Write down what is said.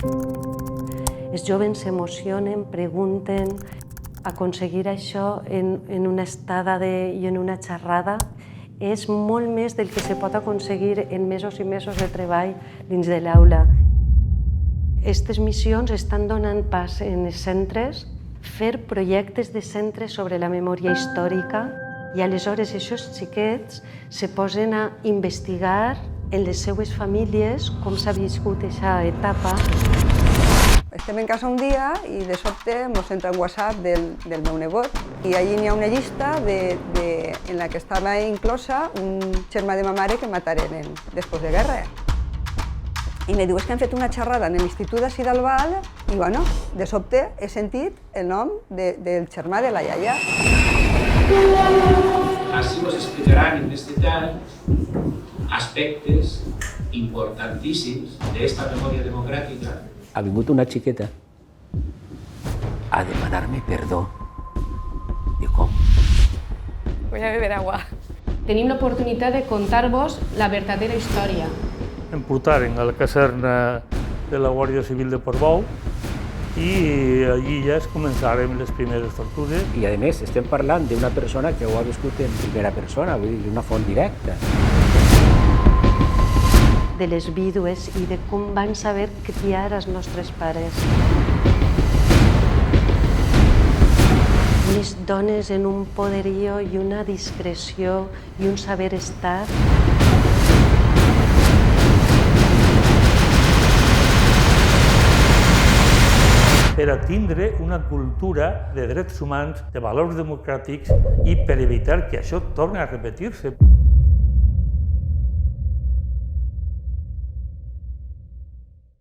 Els joves s'emocionen, pregunten. Aconseguir això en una estada i en una xerrada és molt més del que se pot aconseguir en mesos i mesos de treball dins de l'aula. Aquestes missions estan donant pas en els centres fer projectes de centres sobre la memòria històrica i aleshores aquests xiquets se posen a investigar en les seues famílies com s'ha viscut aquesta etapa. Estem en casa un dia i de sobte ens entra un WhatsApp del meu nebot i allí hi ha una llista en la que estava inclosa un germà de ma mare que mataren després de guerra. I me diu, és que han fet una xerrada en l'Institut d'ací d'Albal i, bueno, de sobte he sentit el nom del germà de la iaia. Así nos explicarán en detall aspectes importantíssims d'esta memòria democràtica. Ha vingut una xiqueta a demanar-me perdó. I com? Voy a beber agua. Tenim l'oportunitat de contar-vos la verdadera història. Em portaren a la caserna de la Guàrdia Civil de Portbou i allí ja es començaren les primeres tortures. I a més estem parlant d'una persona que ho ha viscut en primera persona, vull dir, una font directa. De les vídues i de com van saber criar els nostres pares. Unes dones en un poderío i una discreció i un saber estar. Per a tindre una cultura de drets humans, de valors democràtics i per evitar que això torni a repetir-se.